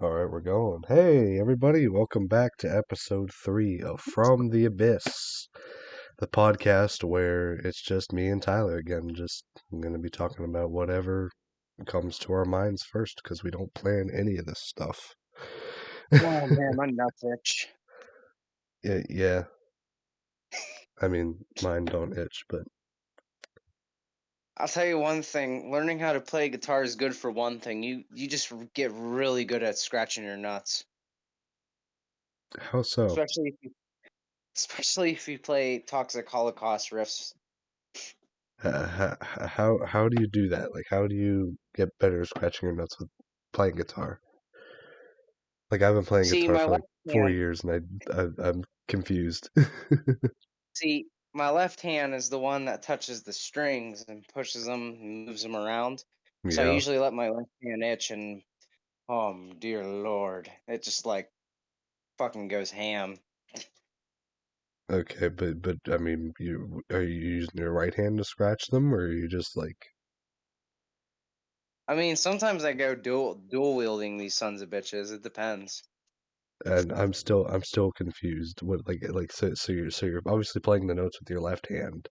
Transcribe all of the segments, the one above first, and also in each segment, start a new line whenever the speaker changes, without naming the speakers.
All right, we're going. Hey, everybody, welcome back to episode 3 of From the Abyss, the podcast where it's just me and Tyler again. I'm going to be talking about whatever comes to our minds first because we don't plan any of this stuff.
Oh man, my nuts itch.
Yeah, I mean, mine don't itch, but
I'll tell you one thing: learning how to play guitar is good for one thing. You just get really good at scratching your nuts,
how so?
especially if you play Toxic Holocaust riffs.
How do you do that? Like, how do you get better at scratching your nuts with playing guitar? Like, I've been playing
See
guitar
my
for like
left
4 years, and I'm confused.
see my left hand is the one that touches the strings and pushes them and moves them around. So I
Yeah.
usually let my left hand itch, and dear lord, it just like fucking goes ham.
Okay, but I mean, you are you using your right hand to scratch them, or are you just like?
I mean, sometimes I go dual wielding these sons of bitches. It depends.
And I'm still confused. So you're obviously playing the notes with your left hand,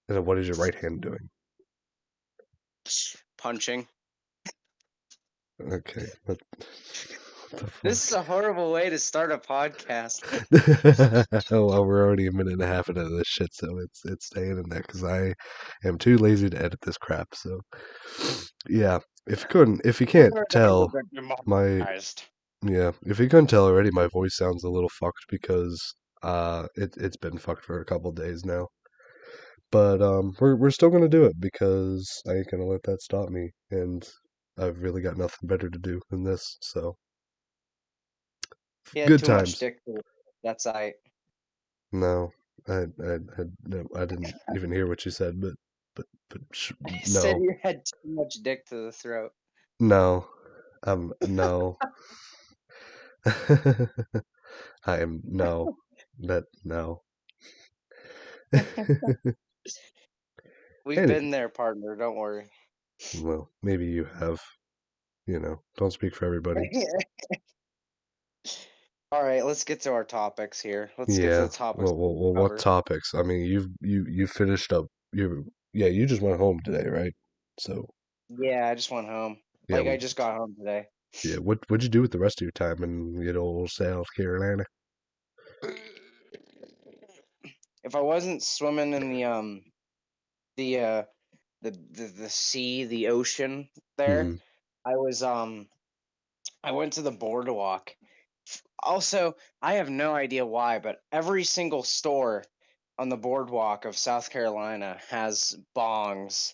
and then what is your right hand doing?
Punching.
Okay, what the
This
fuck?
is a horrible way to start a podcast.
Well, we're already a minute and a half into this shit, so it's staying in there because I am too lazy to edit this crap. So, yeah, if you can't
We're going to
tell,
get
my
demonetized.
Yeah, if you couldn't tell already, my voice sounds a little fucked because it's been fucked for a couple days now. But we're still gonna do it because I ain't gonna let that stop me, and I've really got nothing better to do than this. So
He had
good
too much
times.
dick. That's I.
No, no, I didn't even hear what you said, but
I said
no,
you had too much dick to the throat.
no, no. I am no, that no.
We've
Any,
been there, partner. Don't worry.
well, maybe you have. Don't speak for everybody.
All right, let's get to our topics here. Let's get to
Yeah.
the topics
Well,
to
what
cover.
topics? I mean, you finished up. You just went home today, right? So
Yeah, I just went home.
yeah,
Like I just got home today.
yeah. What'd you do with the rest of your time in old South Carolina?
If I wasn't swimming in the uh the sea, the ocean there,
Hmm.
I was I went to the boardwalk. Also, I have no idea why, but every single store on the boardwalk of South Carolina has bongs.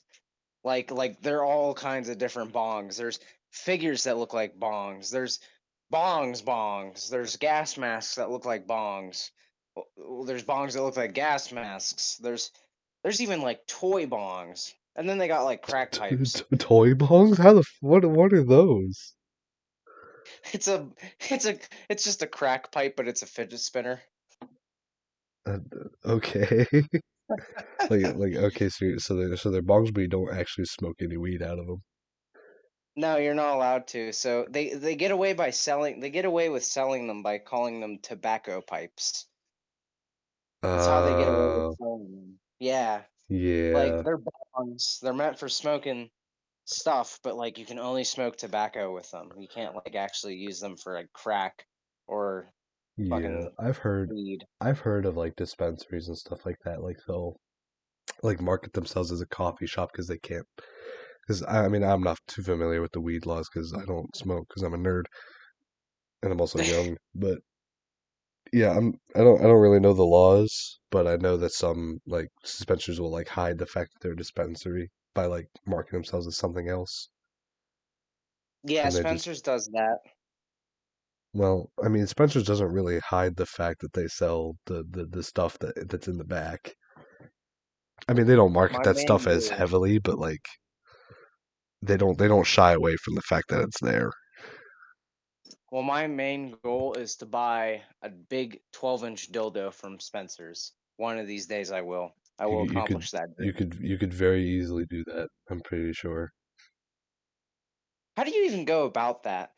Like they're all kinds of different bongs. There's figures that look like bongs. There's bongs. There's gas masks that look like bongs. There's bongs that look like gas masks. There's even like toy bongs. And then they got like crack pipes.
Toy bongs? What are those?
It's a it's a it's just a crack pipe, but it's a fidget spinner.
Uh, okay. Like okay, so they're bongs, but you don't actually smoke any weed out of them.
No, you're not allowed to. So they get away by selling. They get away with selling them by calling them tobacco pipes. That's how they get away with
Uh,
selling them. Yeah, like
yeah,
they're bongs. They're meant for smoking stuff, but like you can only smoke tobacco with them. You can't like actually use them for like crack or
yeah.
fucking weed.
I've heard of like dispensaries and stuff like that. Like they'll like market themselves as a coffee shop because they can't. Because I mean, I'm not too familiar with the weed laws because I don't smoke because I'm a nerd and I'm also young. But yeah, I don't really know the laws, but I know that some like dispensaries will like hide the fact that they're a dispensary by like marketing themselves as something else,
Yeah,
and they just
Spencer's does that.
well, I mean, Spencer's doesn't really hide the fact that they sell the stuff that's in the back. I mean, they don't market
My
that stuff
main
as
goal.
heavily, but like they don't shy away from the fact that it's there.
Well, my main goal is to buy a big 12-inch dildo from Spencer's. One of these days I will. I
You
will
you could
accomplish that
you
dream.
could you could very easily do that. I'm pretty sure.
How do you even go about that?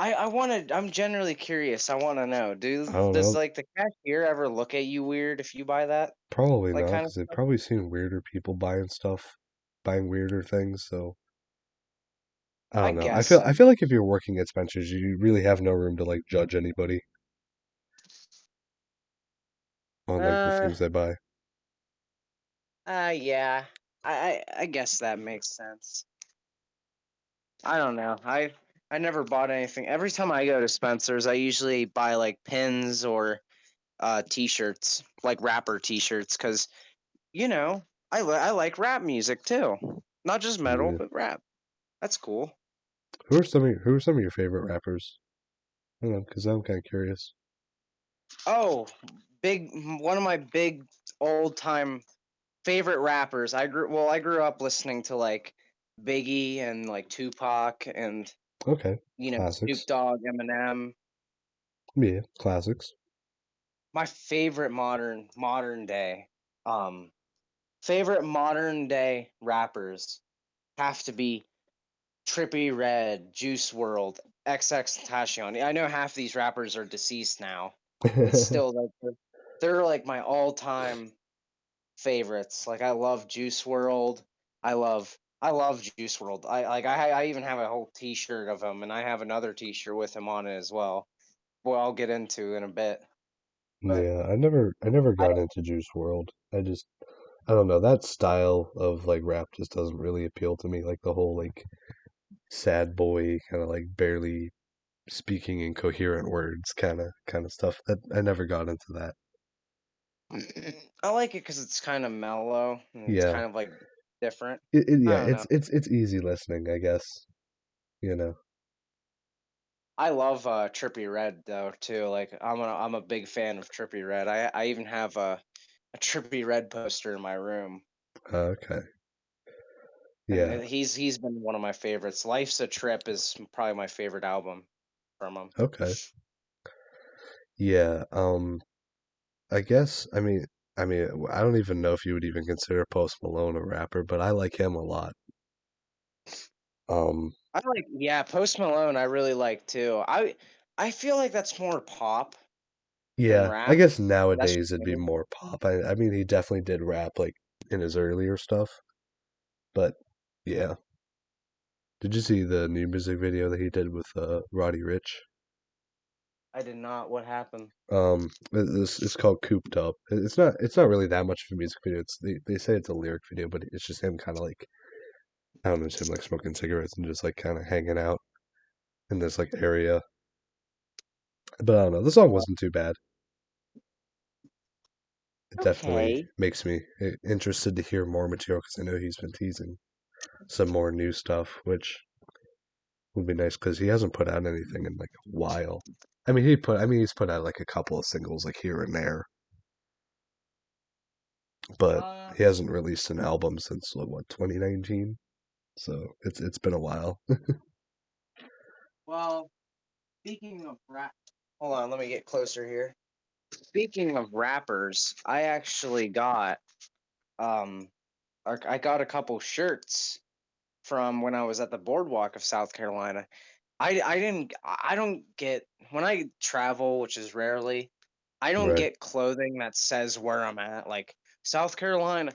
I'm generally curious. I want to know.
I don't
Does
know.
like the cashier ever look at you weird if you buy that
Probably
like
not,
kind of
because they've
stuff?
probably seen weirder people buying stuff, buying weirder things. So I
I
don't know. I
guess
feel
so.
I feel like if you're working at Spencer's, you really have no room to like judge anybody on like the
Uh,
things they buy.
yeah. I guess that makes sense. I don't know. I never bought anything. Every time I go to Spencer's, I usually buy like pins or t-shirts, like rapper t-shirts, because I like rap music too, not just metal,
Yeah.
but rap. That's cool.
Who are some of your favorite rappers? I don't know, because I'm kind of curious.
Oh, one of my big old time favorite rappers. I grew up listening to like Biggie and like Tupac and
Okay,
Snoop
classics.
Dogg, Eminem.
Yeah, classics.
My favorite modern day um favorite modern day rappers have to be Trippy Red, Juice World, XXXTentacion. I know half these rappers are deceased now, but still, like they're like my all-time favorites. Like I love Juice World. I love Juice World. I even have a whole T-shirt of him, and I have another T-shirt with him on it as well. Well, I'll get into in a bit. But
Yeah, I never
I
got into Juice World. I don't know, that style of like rap just doesn't really appeal to me. Like the whole like sad boy kind of like barely speaking in coherent words kind of stuff. That I never got into that.
I like it because it's kind of mellow and it's
Yeah.
kind of like different.
Yeah,
I don't know.
it's easy listening, I guess, you know.
I love Trippy Red though too. Like I'm a big fan of Trippy Red. I even have a Trippy Red poster in my room,
Okay.
and
Yeah.
he's been one of my favorites. Life's a Trip is probably my favorite album from him.
Okay. Yeah. I guess I don't even know if you would even consider Post Malone a rapper, but I like him a lot. Um,
I like yeah, Post Malone. I really like too. I feel like that's more pop than
yeah, I
rap.
guess
That's just
nowadays it'd be
me.
more pop. I mean, he definitely did rap like in his earlier stuff, but yeah. Did you see the new music video that he did with Roddy Rich?
I did not. What happened?
It's called Cooped Up. It's not really that much of a music video. They say it's a lyric video, but it's just him kind of like I don't know, just him like smoking cigarettes and just like kind of hanging out in this like area. But I don't know, the song
Uh,
wasn't too bad. It definitely
okay.
makes me interested to hear more material because I know he's been teasing some more new stuff, which would be nice because he hasn't put out anything in like a while. He's put out like a couple of singles like here and there, but
Uh,
he hasn't released an album since what 2019. So it's been a while.
well, speaking of rap, hold on. Let me get closer here. Speaking of rappers, I actually got um I got a couple shirts from when I was at the boardwalk of South Carolina. I don't get when I travel, which is rarely, I don't
Right.
get clothing that says where I'm at, like South Carolina,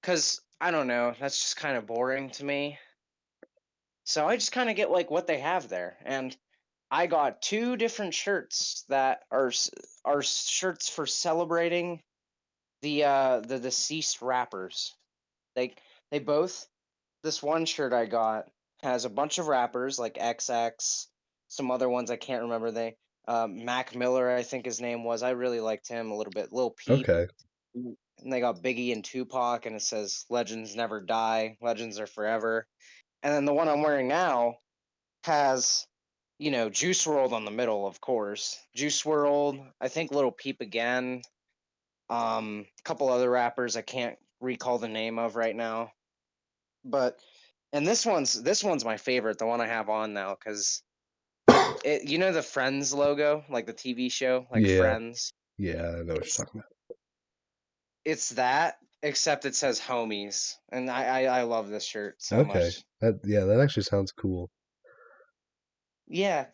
cuz I don't know, that's just kind of boring to me. So I just kind of get like what they have there. And I got two different shirts that are shirts for celebrating the deceased rappers. They they both this one shirt I got has a bunch of rappers like XX, some other ones I can't remember. Mac Miller, I think his name was. I really liked him a little bit. Lil Peep,
Okay.
and they got Biggie and Tupac, and it says "Legends never die, legends are forever." And then the one I'm wearing now has, Juice World on the middle, of course. Juice World, I think Little Peep again. A couple other rappers I can't recall the name of right now. But and this one's my favorite, the one I have on now, because the Friends logo, like the TV show, like
Yeah.
Friends.
Yeah, I know what you're talking
It's that, except it says homies, and I love this shirt so
about. Okay.
much.
That actually sounds cool.
Yeah,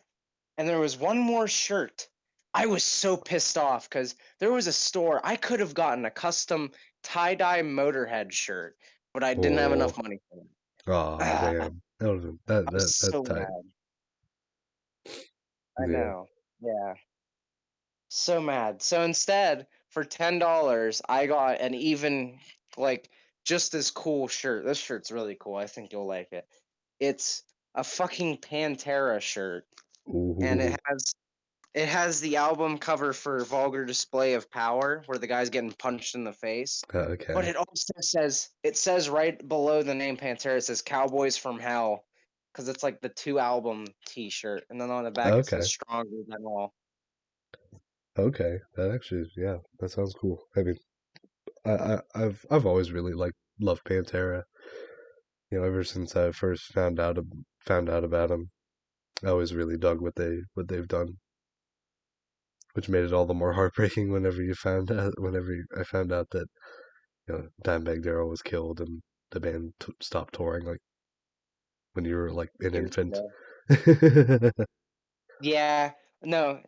and there was one more shirt. I was so pissed off because there was a store I could have gotten a custom tie-dye Motorhead shirt, but I didn't have
Oh,
enough money for it.
oh
Ah,
man, that was that
I was
that that's
so
tight.
mad. I
Yeah.
know. Yeah. So mad. So instead, for $10, I got an even like just as cool shirt. This shirt's really cool. I think you'll like it. It's a fucking Pantera shirt, and
Ooh.
it has the album cover for Vulgar Display of Power, where the guy's getting punched in the face. But
Okay.
it also says right below the name Pantera, it says Cowboys from Hell, because it's like the two album T-shirt, and then on the back it says
Okay.
Stronger Than All.
Okay. That actually, yeah, that sounds cool. I mean, I've always really loved Pantera. You know, ever since I first found out about them, I always really dug what they've done, which made it all the more heartbreaking whenever I found out that Dimebag Darrell was killed and the band stopped touring like when you were like an
Years
infant.
ago. Yeah, no,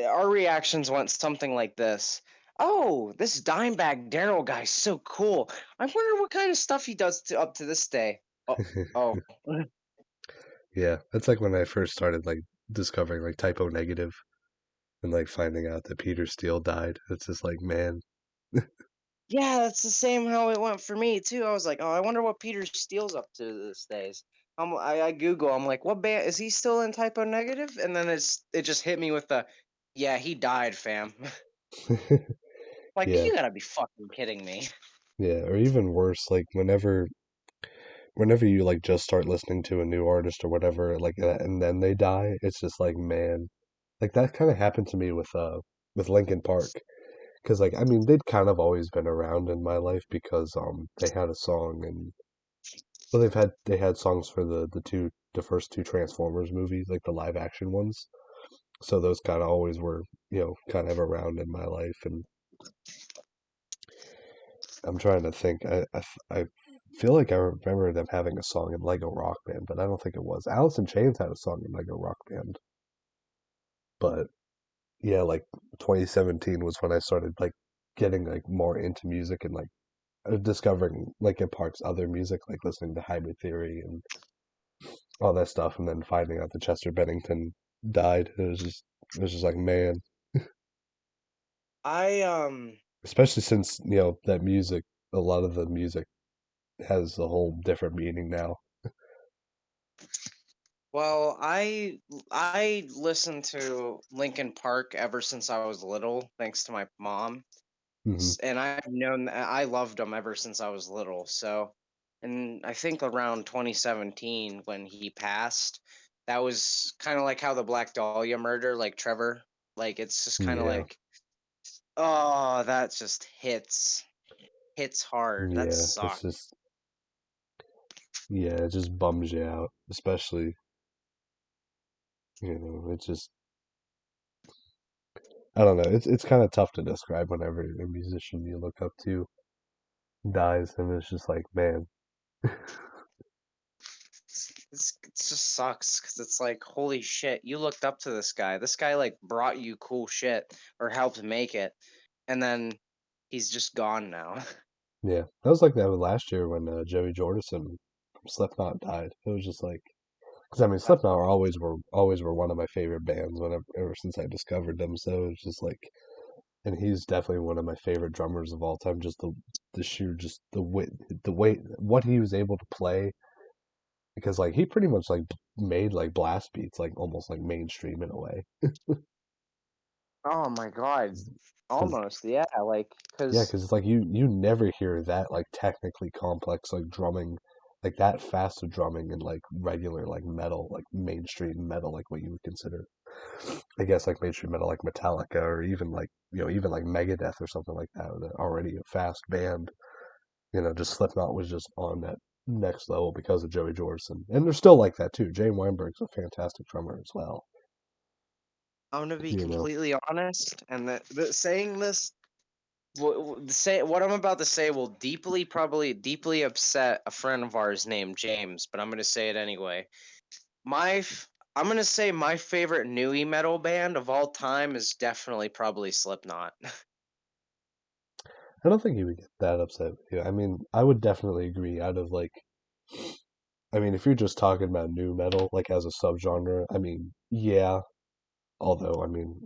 our reactions went something like this. Oh, this Dimebag Daryl guy's so cool. I wonder what kind of stuff he does up to this day. Oh, oh,
Yeah, that's like when I first started like discovering like Typo Negative and like finding out that Peter Steele died. It's just like, man,
yeah, that's the same how it went for me too. I was like, oh, I wonder what Peter Steele's up to these days. I Google. I'm like, what band is he still in Typo Negative? And then it just hit me with the, yeah, he died, fam. Like,
yeah,
you gotta be fucking kidding me.
yeah, or even worse, like whenever you like just start listening to a new artist or whatever, like and then they die, it's just like, man, like that kind of happened to me with Linkin Park. Because like I mean they'd kind of always been around in my life because they had a song and well they had songs for the first two Transformers movies, like the live action ones. So those kind of always were, kind of around in my life. And I'm trying to think. I feel like I remember them having a song in Lego Rock Band, but I don't think it was. Alice in Chains had a song in Lego Rock Band, but yeah, like 2017 was when I started like getting like more into music and like discovering Linkin Park's other music, like listening to Hybrid Theory and all that stuff, and then finding out that Chester Bennington died. It was just like, man,
I
especially since that music, a lot of the music has a whole different meaning now.
Well, I listened to Linkin Park ever since I was little, thanks to my mom.
Hmm.
And I've known I loved them ever since I was little. So, and I think around 2017 when he passed, that was kind of like how the Black Dahlia murder, like Trevor, like it's just kind of
Yeah,
like, oh, that just hits hard. That
yeah, it's
sucks.
just yeah, it just bums you out, especially it's just I don't know. It's kind of tough to describe whenever a musician you look up to dies, and it's just like, man,
It just sucks because it's like, holy shit, you looked up to this guy. This guy like brought you cool shit or helped make it, and then he's just gone now.
yeah, that was like that last year when Joey Jordison from Slipknot died. It was just like, because I mean, Slipknot always were one of my favorite bands whenever ever since I discovered them. So it's just like, and he's definitely one of my favorite drummers of all time. Just the sheer just the way what he was able to play because like he pretty much like made like blast beats like almost like mainstream in a way.
Oh my god,
Because
almost yeah, like
yeah,
because
because it's like you never hear that like technically complex like drumming, like that fast of drumming in like regular like metal, like mainstream metal, like what you would consider, I guess like mainstream metal, like Metallica or even like even like Megadeth or something like that, already a fast band. Just Slipknot was just on that next level because of Joey Jordison, and they're still like that too. Jay Weinberg's a fantastic drummer as well.
I'm gonna be
You know.
completely honest, and saying this, say what I'm about to say will probably deeply upset a friend of ours named James, but I'm gonna say it anyway. My I'm gonna say my favorite new metal band of all time is definitely probably Slipknot.
I don't think he would get that upset with you. I mean, I would definitely agree. Out of like, I mean, if you're just talking about new metal, like as a subgenre, I mean, yeah. Although, I mean,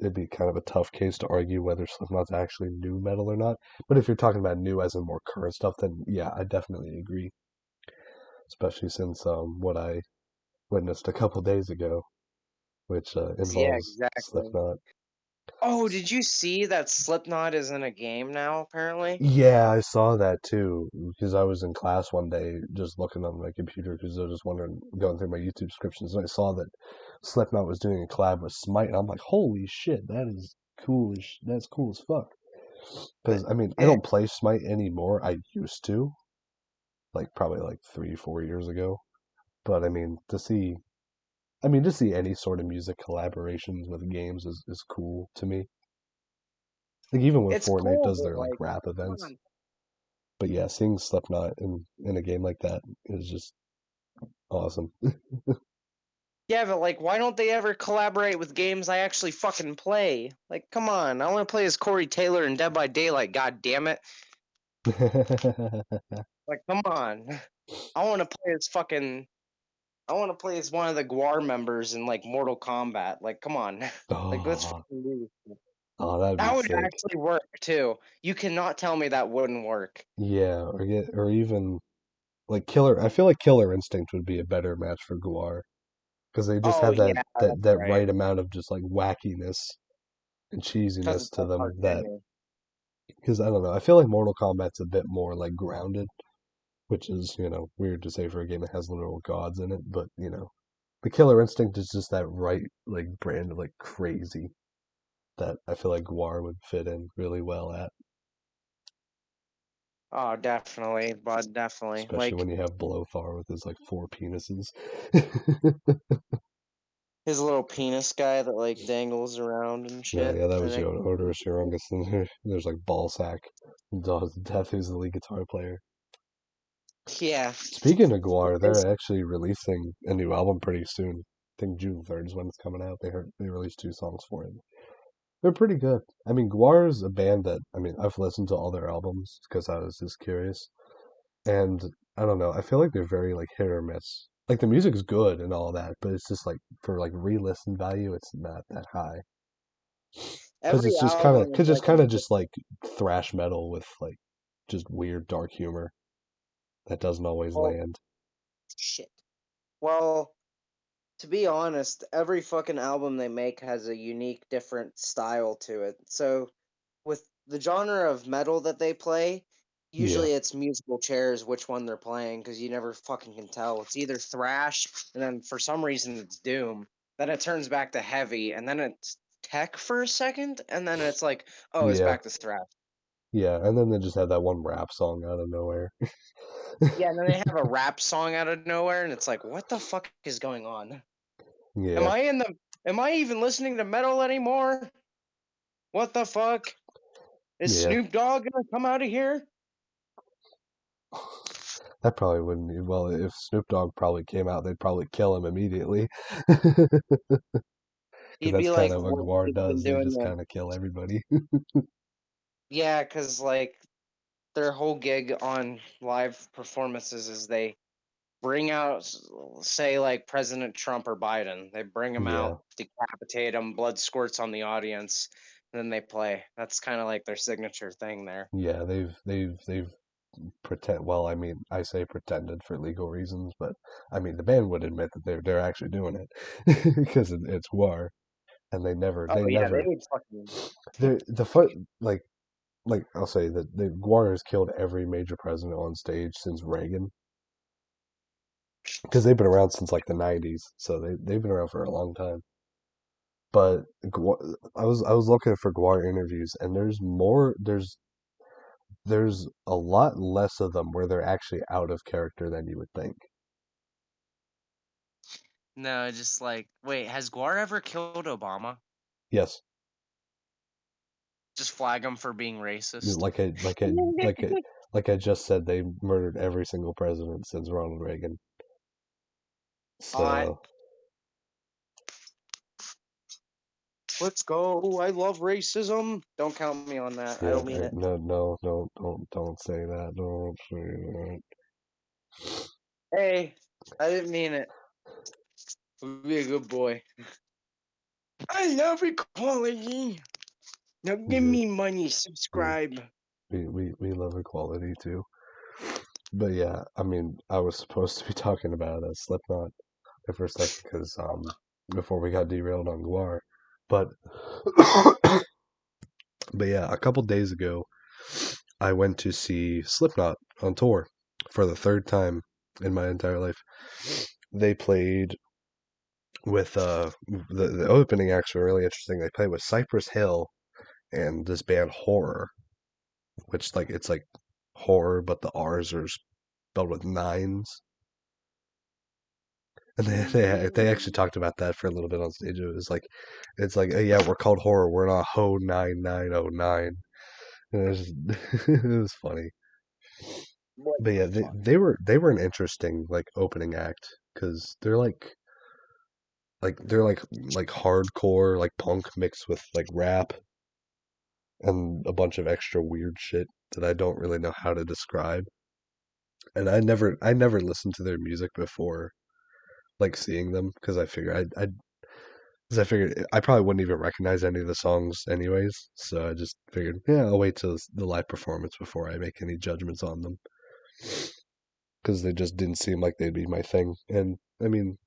it'd be kind of a tough case to argue whether Slipknot's actually new metal or not. But if you're talking about new as in more current stuff, then yeah, I definitely agree. Especially since what I witnessed a couple days ago, which
Yeah,
involves
exactly.
Slipknot.
Oh, did you see that Slipknot is in a game now, apparently?
Yeah, I saw that too because I was in class one day just looking on my computer because I was just wondering, going through my YouTube subscriptions, and I saw that Slipknot was doing a collab with Smite, and I'm like, holy shit, that is cool as that's cool as fuck.
Uh,
Because I mean, I
eh,
don't play Smite anymore. I used to, like probably like 3, 4 years ago. But I mean, to see any sort of music collaborations with games is cool to me. Like even when
It's
Fortnite
cool,
does
but
their like
like,
rap
come
events.
on.
But yeah, seeing Slipknot in a game like that is just awesome.
Yeah, but like, why don't they ever collaborate with games I actually fucking play? Like, come on, I want to play as Corey Taylor in Dead by Daylight. God damn it! Like, come on, I want to play as fucking. I want to play as one of the Guar members in like Mortal Kombat. Like, come on, like let's
Oh,
fucking do this.
oh, that'd be
That would
sick.
actually work too. You cannot tell me that wouldn't work.
Yeah, or even like Killer. I feel like Killer Instinct would be a better match for Guar because they just
Oh
have
yeah, that's
that
right.
right amount of just like wackiness and
Because
cheesiness
it's
to
so
them that
cartoony.
because I don't know. I feel like Mortal Kombat's a bit more like grounded, which is weird to say for a game that has literal gods in it, but the Killer Instinct is just that right like brand of like crazy that I feel like Guar would fit in really well at,
Oh, definitely, bud, definitely.
especially
Like
when you have Blowfar with his like 4 penises.
his little penis guy that like dangles around and
No,
shit.
yeah, that
And
was
it,
Odorous Urungus, and there's like Ballsack, Death, who's the lead guitar player.
yeah,
Speaking of Guar,
it's,
they're actually releasing a new album pretty soon. I think June 3rd is when it's coming out. They released 2 songs for it. They're pretty good. I mean, Guar is a band that I've listened to all their albums because I was just curious, and I don't know. I feel like they're very like hit or miss. Like the music's good and all that, but it's just like for like re-listen value, it's not that high. Because
every
it's just kind of,
album is
because it's
like
kind of just like thrash metal with like just weird dark humor that doesn't always
well,
land.
shit. Well, to be honest, every fucking album they make has a unique, different style to it. So, with the genre of metal that they play,
Yeah,
usually it's musical chairs which one they're playing because you never fucking can tell. It's either thrash, and then for some reason it's doom. Then it turns back to heavy, and then it's tech for a second, and then it's like, oh, it's
yeah,
back to thrash.
yeah. And then they just had that one rap song out of nowhere.
Yeah, and then they have a rap song out of nowhere, and it's like, what the fuck is going on? Am
Yeah,
I in the? Am I even listening to metal anymore? What the fuck? Is
yeah.
Snoop Dogg gonna come out of here?
That probably wouldn't be, well, if Snoop Dogg probably came out, they'd probably kill him immediately. Because
He'd
that's
be
kind
like
of what
what
Guar
they've been
does. They
doing.
just kind of kill everybody.
Yeah, because like their whole gig on live performances is they bring out, say, like President Trump or Biden. They bring him
Yeah,
out, decapitate him, blood squirts on the audience, and then they play. That's kind of like their signature thing there.
yeah. They've pretend. Well, I mean, I say pretended for legal reasons, but I mean, the band would admit that they're actually doing it because it's Guar, and
Oh yeah, they would fucking.
the foot like I'll say that the Guar has killed every major president on stage since Reagan because they've been around since like the '90s, so they've been around for a long time. But I was looking for Guar interviews, and there's a lot less of them where they're actually out of character than you would think.
No, just like, wait, has Guar ever killed Obama?
Yes,
Just flag him for being racist.
like I just said, they murdered every single president since Ronald Reagan.
I
So
Let's go. I love racism. Don't count me on that. I
Yeah,
don't mean it.
no, no, no, don't say that. Don't say that.
Hey, I didn't mean it. Be a good boy. I love equality. Now give
Yeah,
me money.
yeah.
Subscribe.
We love equality too. But yeah, I mean, I was supposed to be talking about Slipknot there for a second because before we got derailed on Guar, but but yeah, a couple days ago, I went to see Slipknot on tour for the third time in my entire life. They played with the opening acts were really interesting. They played with Cypress Hill and this band Horror, which like it's like horror, but the R's are spelled with nines. And they actually talked about that for a little bit on stage. It was like, it's like, yeah, we're called Horror. We're not Ho 9909. And it was, it was funny.
What
But
the
yeah,
fuck?
they were an interesting like opening act because they're like hardcore like punk mixed with like rap and a bunch of extra weird shit that I don't really know how to describe. And I never listened to their music before like seeing them because I figured I probably wouldn't even recognize any of the songs anyways. So I just figured, yeah, I'll wait till the live performance before I make any judgments on them because they just didn't seem like they'd be my thing. And I mean,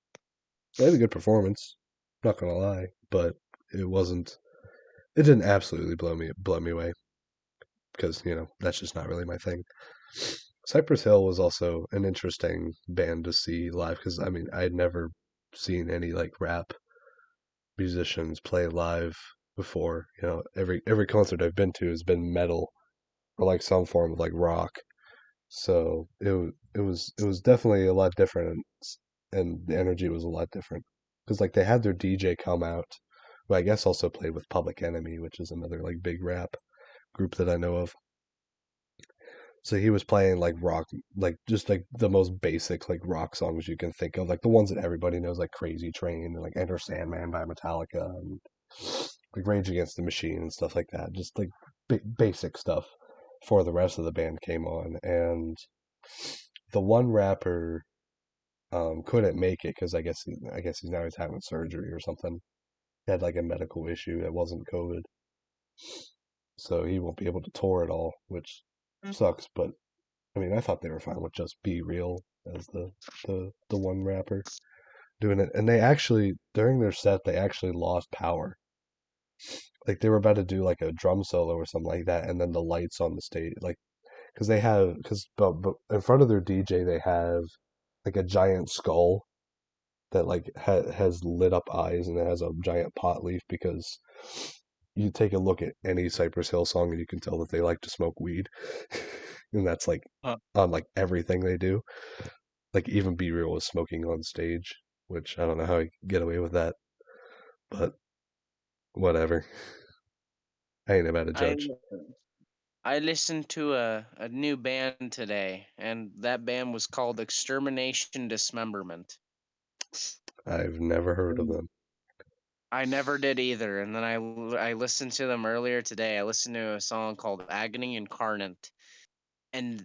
they had a good performance, not gonna lie, but it wasn't. It didn't absolutely blow me away because that's just not really my thing. Cypress Hill was also an interesting band to see live because I mean I had never seen any like rap musicians play live before. Every concert I've been to has been metal or like some form of like rock. So it was definitely a lot different, and the energy was a lot different because like they had their DJ come out, who I guess also played with Public Enemy, which is another like big rap group that I know of. So he was playing like rock, like just like the most basic like rock songs you can think of, like the ones that everybody knows, like Crazy Train and like Enter Sandman by Metallica and like Rage Against the Machine and stuff like that. Just like basic stuff. Before the rest of the band came on, and the one rapper couldn't make it because I guess he's now he's having surgery or something. He had like a medical issue that wasn't COVID, so he won't be able to tour at all, which sucks. But I mean, I thought they were fine with just Be Real as the one rapper doing it. And they actually during their set they actually lost power. Like they were about to do like a drum solo or something like that, and then the lights on the stage, like but in front of their DJ they have like a giant skull that like has lit up eyes and it has a giant pot leaf because you take a look at any Cypress Hill song and you can tell that they like to smoke weed, and that's like
Huh.
on like everything they do. Like even Be Real was smoking on stage, which I don't know how he could get away with that, but whatever. I ain't about to
I
judge.
I listened to a new band today, and that band was called Extermination Dismemberment.
I've never heard of
Mm.
them.
I never did either, and then I listened to them earlier today. I listened to a song called Agony Incarnate, and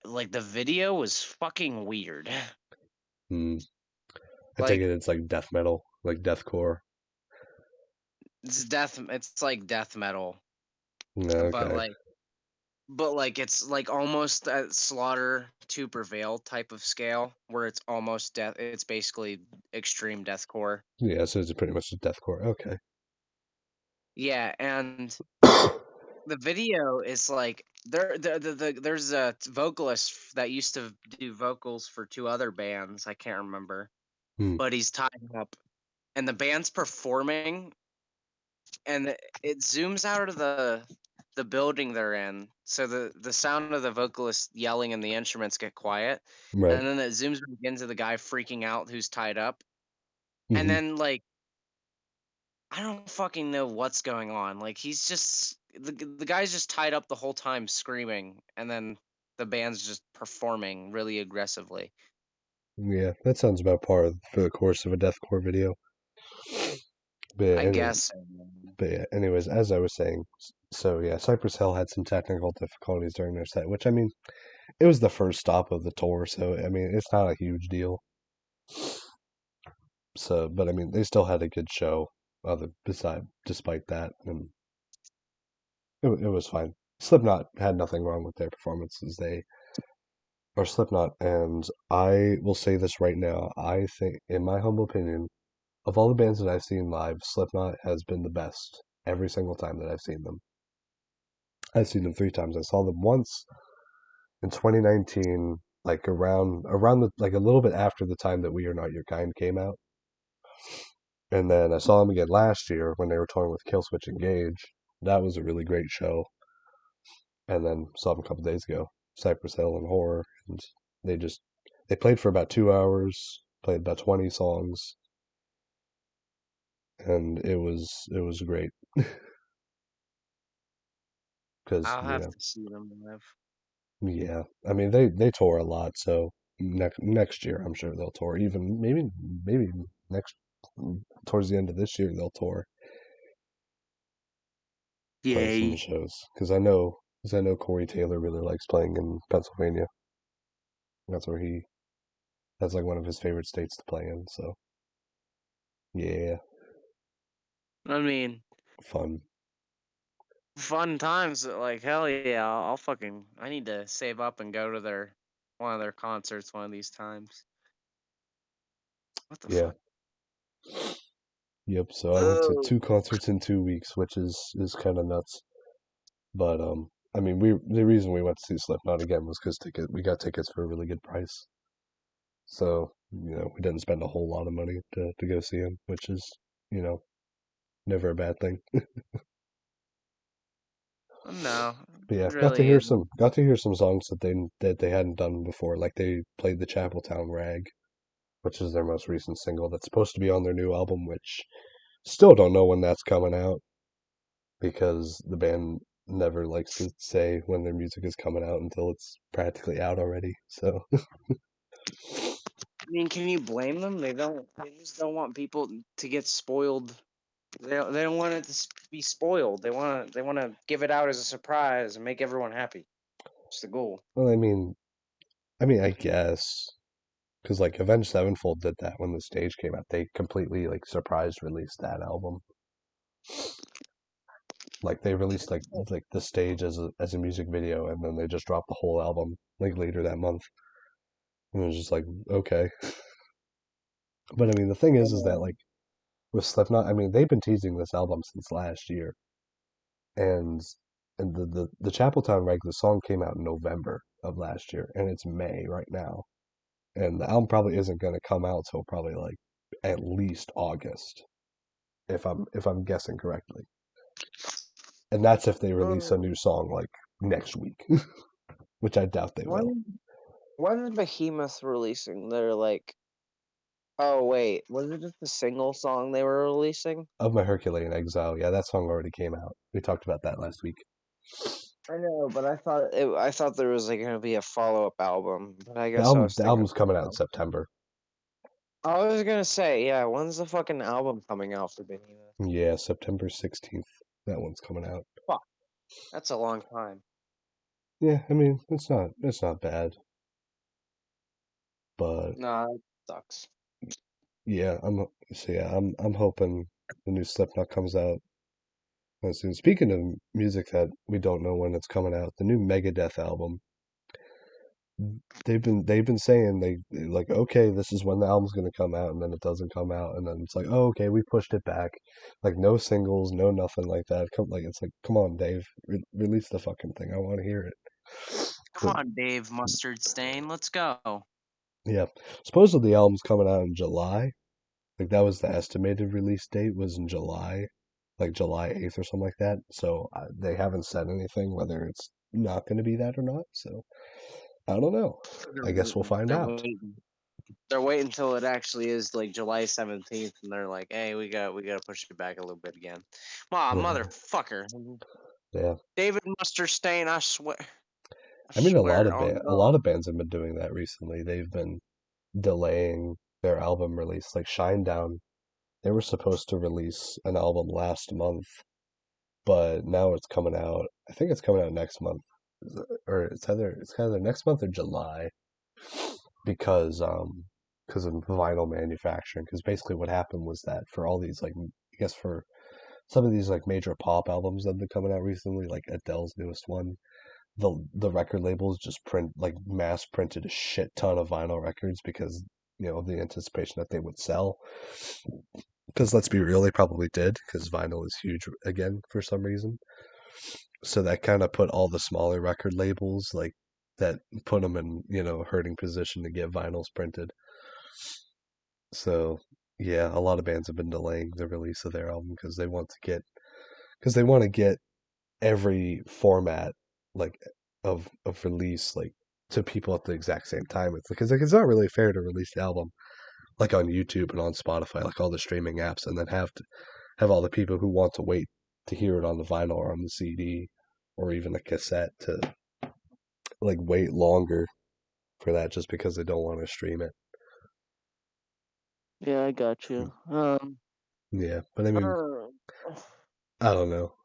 like the video was fucking weird.
Hmm. I take
Like
it it's like death metal, like deathcore.
it's like death metal, but
Okay.
it's like almost that Slaughter to Prevail type of scale where it's almost death. It's basically extreme deathcore.
Yeah, so it's pretty much just deathcore. Okay.
Yeah, and the video is like there's a vocalist that used to do vocals for two other bands. I can't remember,
Hmm.
but he's tied up, and the band's performing, and it zooms out of the building they're in, so the sound of the vocalist yelling and the instruments get quiet,
Right.
and then it zooms back into the guy freaking out who's tied up, and
Hmm.
then like I don't fucking know what's going on. Like he's just the guy's just tied up the whole time screaming, and then the band's just performing really aggressively.
Yeah, that sounds about par for the course of a deathcore video. But yeah,
I
anyway,
guess so, man.
but yeah, anyways, as I was saying, so yeah, Cypress Hill had some technical difficulties during their set, which I mean, it was the first stop of the tour, so I mean, it's not a huge deal. So, but I mean, they still had a good show, despite that, and it was fine. Slipknot had nothing wrong with their performances. They are Slipknot, and I will say this right now. I think, in my humble opinion, of all the bands that I've seen live, Slipknot has been the best every single time that I've seen them. I've seen them 3 times. I saw them once in 2019, like around the like a little bit after the time that We Are Not Your Kind came out, and then I saw them again last year when they were touring with Killswitch Engage. That was a really great show, and then saw them a couple days ago, Cypress Hill and Horror, and they just they played for about 2 hours, played about 20 songs, and it was great because
I'll have to see them live.
yeah, I mean they tour a lot, so next year I'm sure they'll tour. Even maybe next towards the end of this year they'll tour, play some
Yay.
shows because I know Corey Taylor really likes playing in Pennsylvania. That's where that's like one of his favorite states to play in. So yeah,
I mean,
fun.
fun times. Like hell yeah, I'll fucking. I need to save up and go to their one of their concerts one of these times. What the
Yeah,
fuck?
yep. So I went to
Oh.
2 concerts in 2 weeks, which is kind of nuts. But I mean, the reason we went to see Slipknot again was because we got tickets for a really good price. So, we didn't spend a whole lot of money to go see him, which is, you know, never a bad thing.
No,
But yeah,
it really isn't.
got to hear some songs that they hadn't done before. Like they played the Chapeltown Rag, which is their most recent single that's supposed to be on their new album, which still don't know when that's coming out because the band never likes to say when their music is coming out until it's practically out already. So,
I mean, can you blame them? They don't. They just don't want people to get spoiled. They don't want it to be spoiled. They want to give it out as a surprise and make everyone happy. It's the goal.
well, I mean, I guess. Because like Avenged Sevenfold did that when the stage came out. They completely like surprise released that album. Like they released like the stage as a music video, and then they just dropped the whole album like later that month. And it was just like okay. But I mean, the thing is that like with Slipknot, I mean they've been teasing this album since last year, and the Chapeltown Reg, the song came out in November of last year, and it's May right now, and the album probably isn't going to come out till probably like at least August, if I'm guessing correctly. And that's if they release a
Oh,
new song like next week, which I doubt they will.
when when is Behemoth releasing? They're like, oh wait, was it just a single song they were releasing?
Of My Herculean Exile, yeah, that song already came out. We talked about that last week.
I know, but I thought there was like gonna be a follow up album, but I
The
guess I
album,
was
the
thinking
album's
of
coming
something
out in
else.
September.
I was gonna say, yeah, when's the fucking album coming out for Behemoth?
Yeah, September 16th. That one's coming out.
Fuck, that's a long time.
Yeah, I mean, it's not bad, but
Nah, that sucks.
yeah, I'm hoping the new Slipknot comes out soon. Speaking of music that we don't know when it's coming out, the new Megadeth album. They've been saying like okay, this is when the album's gonna come out, and then it doesn't come out, and then it's like oh okay, we pushed it back, like no singles, no nothing like that. It's like come on, Dave, release the fucking thing. I want to hear it.
Come
But
on, Dave Mustard Stain, let's go.
yeah, supposedly the album's coming out in July. Like that was the estimated release date was in July, like July 8th or something like that. So they haven't said anything whether it's not going to be that or not. So I don't know.
They're
I guess we'll find
they're
out.
waiting. They're waiting until it actually is like July 17th, and they're like, "Hey, we got to push it back a little bit again." Wow,
Yeah.
motherfucker,
Yeah.
David Mustard Stain, I swear, I
I mean,
swear on
a lot
God.
of bands have been doing that recently. They've been delaying their album release, like Shinedown. they were supposed to release an album last month, but now it's coming out. I think it's coming out next month, or it's either next month or July, because because of vinyl manufacturing. Because basically what happened was that for all these, like, I guess for some of these, like, major pop albums that have been coming out recently, like Adele's newest one, the record labels just mass printed a shit ton of vinyl records because the anticipation that they would sell. Because let's be real, they probably did, because vinyl is huge again for some reason. So that kind of put all the smaller record labels, like, that put them in a hurting position to get vinyls printed. So yeah, a lot of bands have been delaying the release of their album because they want to get every format, like, of release, like, to people at the exact same time. It's because, like, it's not really fair to release the album like on YouTube and on Spotify, like all the streaming apps, and then have all the people who want to wait to hear it on the vinyl or on the CD or even a cassette to, like, wait longer for that just because they don't want to stream it.
Yeah, I got you.
Yeah, but I mean,
Uh,
I don't know.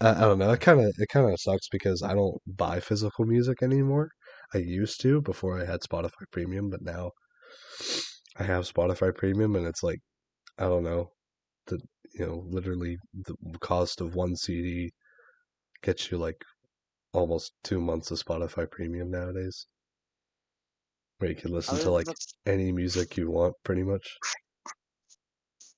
I don't know. It kind of sucks because I don't buy physical music anymore. I used to before I had Spotify Premium, but now I have Spotify Premium, and it's like, I don't know, the literally the cost of one CD gets you like almost 2 months of Spotify Premium nowadays, where you can
I
listen to,
was
like, any music you want, pretty much.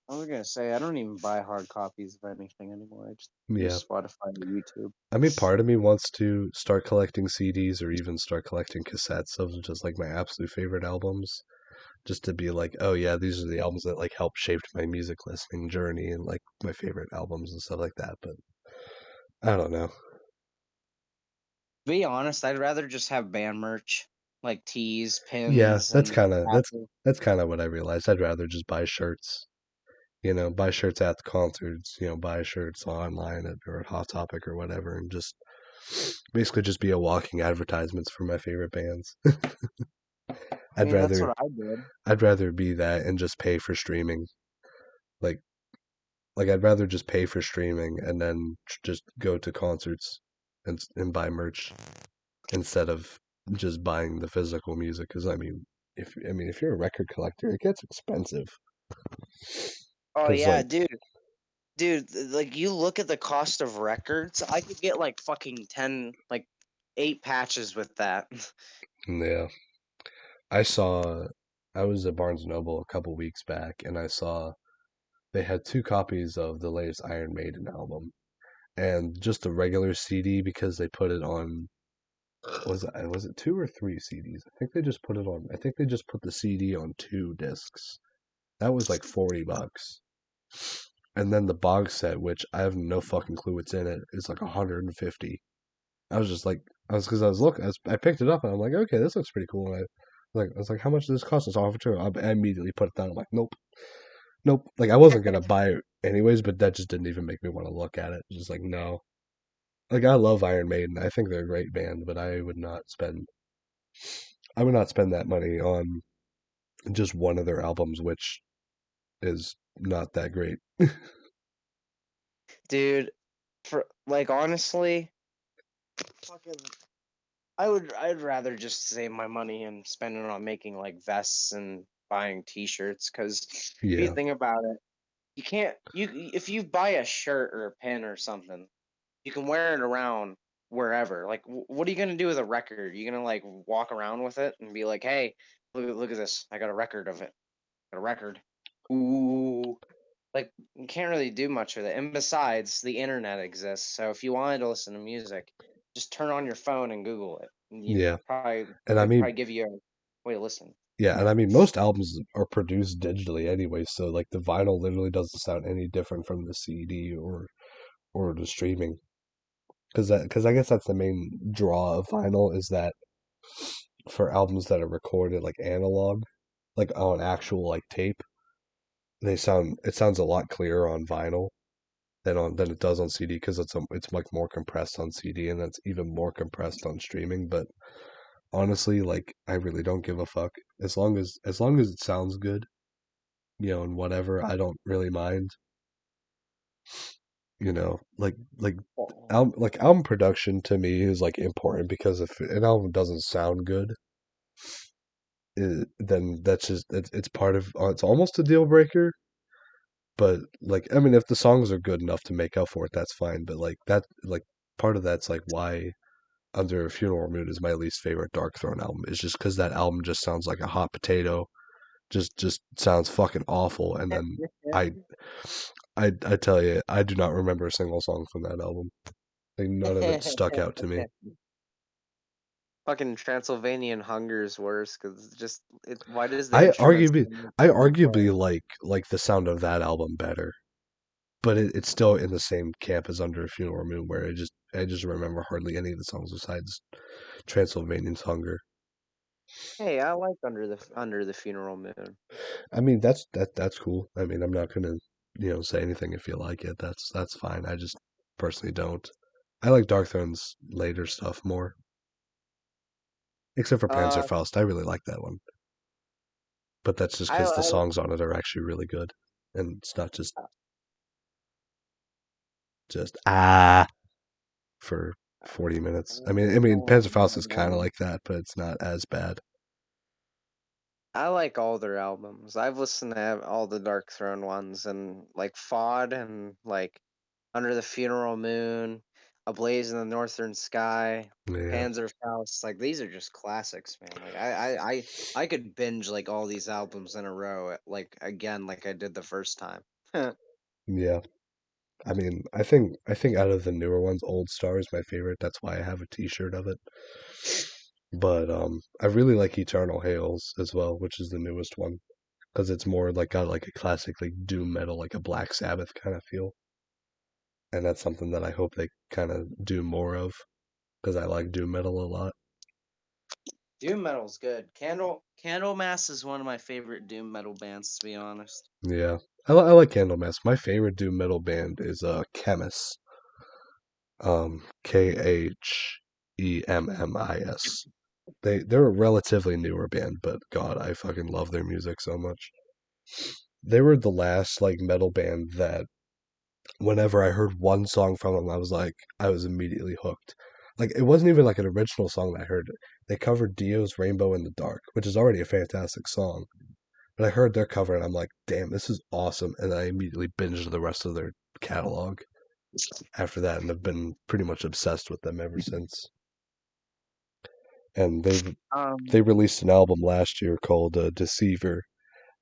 I was gonna say I don't even buy hard copies of anything anymore. I just
Yeah,
use Spotify or YouTube.
I mean, part of me wants to start collecting CDs or even start collecting cassettes of just, like, my absolute favorite albums, just to be like, oh yeah, these are the albums that, like, helped shaped my music listening journey and, like, my favorite albums and stuff like that. But I don't know.
Be honest, I'd rather just have band merch, like tees,
Yeah,
pins,
that's
and
kind of that's
patches.
that's kind of what I realized. I'd rather just buy shirts, buy shirts at the concerts, buy shirts online or at Hot Topic or whatever, and just basically just be a walking advertisements for my favorite bands.
I
I'd
mean, that's
rather
what I did.
I'd rather be that and just pay for streaming. Like I'd rather just pay for streaming and then just go to concerts and buy merch instead of just buying the physical music. Because if you're a record collector, it gets expensive.
Oh
Because,
yeah,
like,
like you look at the cost of records, I could get like fucking 10, like 8 patches with that.
yeah, I saw I was at Barnes Noble a couple weeks back, and I saw they had two copies of the latest Iron Maiden album and just a regular CD because they put it on. Was it two or three CDs? I think they just put the CD on two discs. That was like $40. And then the box set, which I have no fucking clue what's in it, is like 150. I was just like, because I was looking, I picked it up and I'm like, okay, this looks pretty cool. And I was like, how much does this cost? It's offer too. I immediately put it down. I'm like, nope, nope. Like, I wasn't gonna buy it anyways, but that just didn't even make me want to look at it. Just like, no. Like, I love Iron Maiden. I think they're a great band, but I would not spend that money on just one of their albums, which is not that great.
Dude, for like honestly, fucking I'd rather just save my money and spend it on making like vests and buying t-shirts cuz if you
Yeah,
think about it, you can't you if you buy a shirt or a pin or something, you can wear it around wherever. Like what are you going to do with a record? You going to like walk around with it and be like, "Hey, look at this. I got a record of it. Got a record." Ooh. Like you can't really do much with it. And besides, the internet exists. So if you wanted to listen to music, just turn on your phone and Google it. And you'd
yeah,
probably
and I
it'd
mean,
probably give you a way to listen.
yeah, and I mean, most albums are produced digitally anyway, so, like, the vinyl literally doesn't sound any different from the CD or the streaming. Because I guess that's the main draw of vinyl is that for albums that are recorded like analog, like on actual, like, tape, it sounds a lot clearer on vinyl than it does on CD because it's like more compressed on CD and that's even more compressed on streaming. But honestly, like, I really don't give a fuck as long as it sounds good. and whatever, I don't really mind. Like
Oh,
album production to me is like important because if an album doesn't sound good, then that's just it's part of it's almost a deal breaker. But like, I mean, if the songs are good enough to make up for it, that's fine. But like part of that's like why Under a Funeral Moon is my least favorite Dark Throne album. Is just because that album just sounds like a hot potato, just sounds fucking awful. And then I I tell you, I do not remember a single song from that album. Like none of it stuck out to me.
Fucking Transylvanian Hunger is worse because just it. Why does the
I
instruments
arguably
sound
I
like
arguably
woodwind?
like the sound of that album better, but it's still in the same camp as Under a Funeral Moon, where I just remember hardly any of the songs besides Transylvanian's Hunger.
Hey, I like Under the Funeral Moon.
I mean, that's cool. I mean, I'm not gonna say anything if you like it. That's fine. I just personally don't. I like Darkthrone's later stuff more, except for
Uh,
Panzerfaust. I really like that one, but that's just because the
I
songs on it are actually really good, and it's not just for 40 minutes. I mean, Panzerfaust is kind of like that, but it's not as bad.
I like all their albums. I've listened to all the Dark Throne ones and like FOD and like Under the Funeral Moon, A Blaze in the Northern Sky,
Yeah,
Panzerfaust. Like these are just classics, man. Like I could binge like all these albums in a row, like again, like I did the first time.
yeah. I mean, I think out of the newer ones, Old Star is my favorite. That's why I have a T-shirt of it. But I really like Eternal Hails as well, which is the newest one, because it's more like got like a classic like doom metal, like a Black Sabbath kind of feel, and that's something that I hope they kind of do more of, because I like doom metal a lot.
Doom metal's good. Candlemass is one of my favorite doom metal bands, to be honest.
Yeah, I like Candlemass. My favorite doom metal band is Chemis, Khemmis. They're a relatively newer band, but God, I fucking love their music so much. They were the last like metal band that whenever I heard one song from them, I was immediately hooked. Like it wasn't even like an original song that I heard. They covered Dio's Rainbow in the Dark, which is already a fantastic song. But I heard their cover and I'm like, damn, this is awesome. And I immediately binged the rest of their catalog after that and have been pretty much obsessed with them ever since. And they
Um,
released an album last year called Deceiver.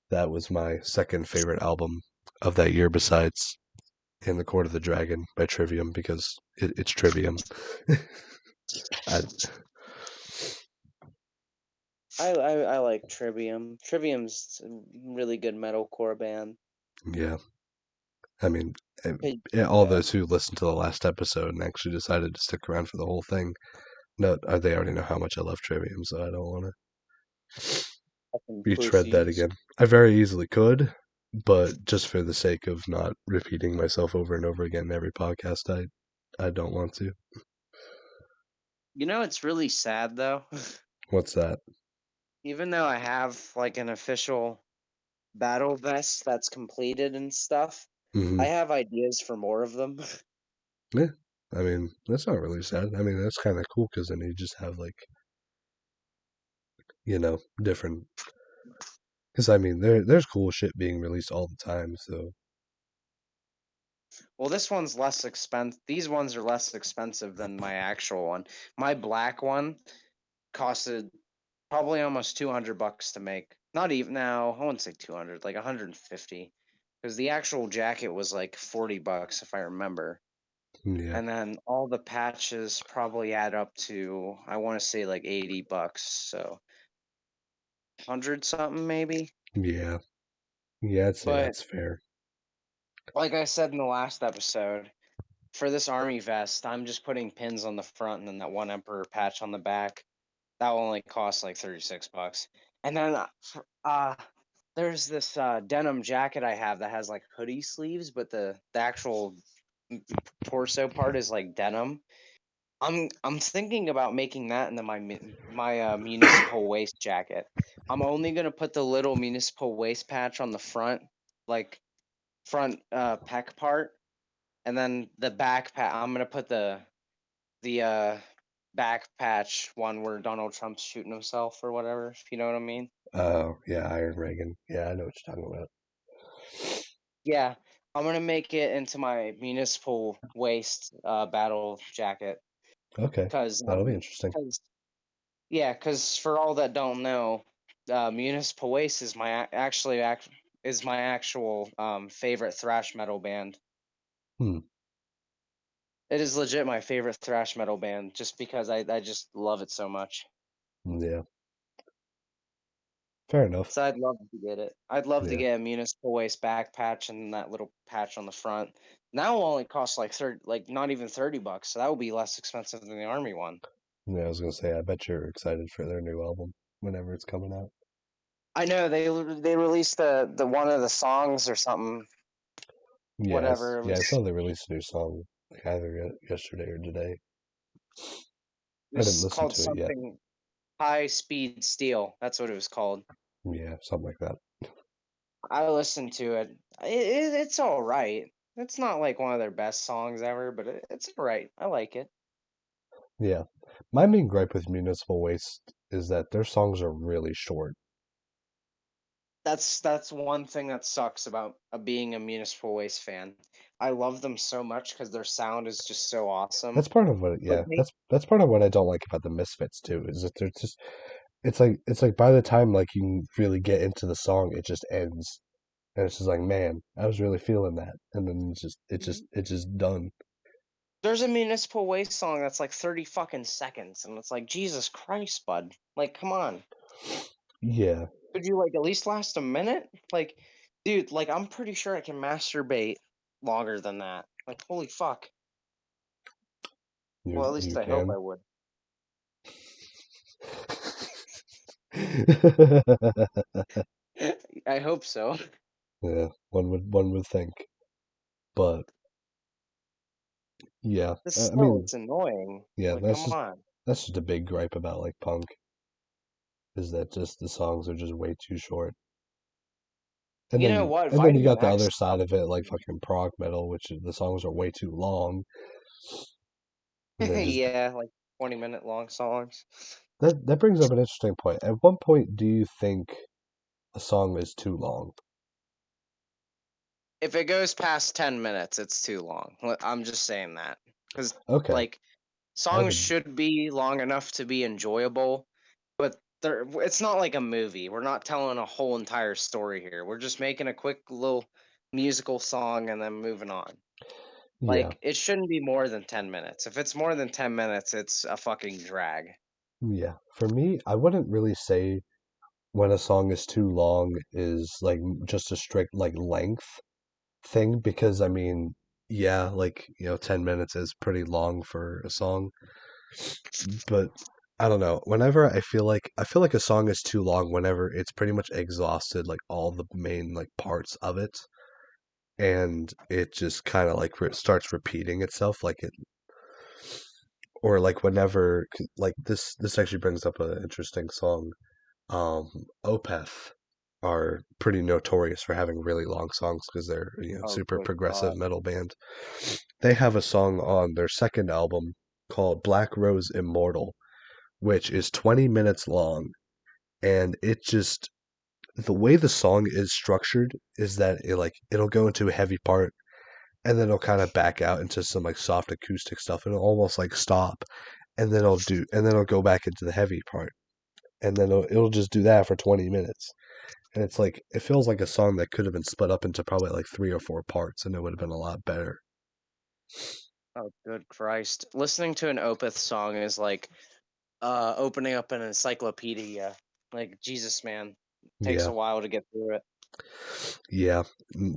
That was my second favorite album of that year, besides In the Court of the Dragon by Trivium, because it's Trivium. I,
I like Trivium. Trivium's a really good metalcore band.
yeah, I mean,
Hey,
all
yeah,
those who listened to the last episode and actually decided to stick around for the whole thing, no, they already know how much I love Trivium, so I don't want to
fucking
retread that
pussies.
again. I very easily could, but just for the sake of not repeating myself over and over again in every podcast, I don't want to.
You know, it's really sad though.
What's that?
Even though I have like an official battle vest that's completed and stuff,
Hmm.
I have ideas for more of them.
Yeah, I mean, that's not really sad. I mean, that's kind of cool because then you just have like, different. Because I mean, there's cool shit being released all the time. So
Well, this one's less expensive. These ones are less expensive than my actual one. My black one costed probably almost $200 to make. Not even now, I wouldn't say 200, like 150. Because the actual jacket was like $40 if I remember.
yeah,
And then all the patches probably add up to I want to say like $80. So 100 something maybe.
yeah, yeah. I'd say
But
that's fair.
like I said in the last episode, for this army vest, I'm just putting pins on the front and then that one emperor patch on the back. That will only cost like $36. And then there's this denim jacket I have that has like hoodie sleeves, but the actual torso part is like denim. I'm thinking about making that into my municipal waste jacket. I'm only gonna put the little municipal waste patch on the front, like front peck part, and then the back patch. I'm gonna put the back patch one where Donald Trump's shooting himself or whatever. If you know what I mean.
Oh, yeah, Iron Reagan. Yeah, I know what you're talking about.
Yeah, I'm gonna make it into my municipal waste battle jacket,
Okay,
cause
that'll be interesting.
cause yeah, cause for all that don't know, municipal waste is is my actual favorite thrash metal band.
Hmm.
It is legit my favorite thrash metal band, just because I just love it so much.
Yeah, fair enough.
So I'd love to get it. I'd love to
Yeah,
get a municipal waste back patch and that little patch on the front. That will only cost like like not even $30, so that would be less expensive than the army one.
yeah. I was gonna say, I bet you're excited for their new album whenever it's coming out.
I know they released the one of the songs or something,
Yes,
whatever it
yeah. I
was.
saw they released a new song like either yesterday or today.
It
I didn't
was
listen
called
to it yet.
something High Speed Steel. That's what it was called.
Yeah, something like that.
I listened to it. It's all right. It's not like one of their best songs ever, but it's all right. I like it.
Yeah. My main gripe with Municipal Waste is that their songs are really short.
That's one thing that sucks about being a Municipal Waste fan. I love them so much because their sound is just so awesome.
That's part of what,
But
yeah, that's part of what I don't like about the Misfits too, is that they're just it's like by the time like you really get into the song, it just ends. And it's just like, man, I was really feeling that. And then it's just done.
there's a Municipal Waste song that's like 30 fucking seconds, and it's like Jesus Christ, bud. Like, come on.
Yeah.
Could you like at least last a minute? Like, dude, like I'm pretty sure I can masturbate longer than that. Like, holy fuck. Well, at
You
least I hope
can.
I would. I hope so.
Yeah, one would think. But yeah.
But
I
still,
mean,
it's annoying.
yeah,
Like, come on.
that's just a big gripe about like punk, is that just the songs are just way too short. And
You
then
know
you
what?
and then you
Vitamin
got the other
X.
side of it, like fucking prog metal, which the songs are way too long, and they just
Yeah, like 20-minute long songs.
that brings up an interesting point. At what point do you think a song is too long?
If it goes past 10 minutes, it's too long. I'm just saying that. Because,
Okay,
like,
I have
songs
a
should be long enough to be enjoyable, but it's not like a movie. We're not telling a whole entire story here. We're just making a quick little musical song and then moving on.
yeah,
Like, it shouldn't be more than 10 minutes. If it's more than 10 minutes, it's a fucking drag.
yeah. For me, I wouldn't really say when a song is too long is like just a strict like length thing, because I mean, yeah, like 10 minutes is pretty long for a song, but I don't know. Whenever I feel like a song is too long whenever it's pretty much exhausted like all the main like parts of it, and it just kind of like starts repeating itself like it, or like whenever like this actually brings up an interesting song. Opeth are pretty notorious for having really long songs because they're
Oh,
super
good
progressive
God.
metal band. They have a song on their second album called Black Rose Immortal, which is 20 minutes long, and it just the way the song is structured is that it'll go into a heavy part and then it'll kind of back out into some like soft acoustic stuff and it'll almost like stop and then it'll go back into the heavy part and then it'll just do that for 20 minutes. And it's like it feels like a song that could have been split up into probably like three or four parts, and it would have been a lot better.
Oh, good Christ. Listening to an Opeth song is like opening up an encyclopedia. Like, Jesus, man. Takes a
Yeah,
while to get through it.
yeah.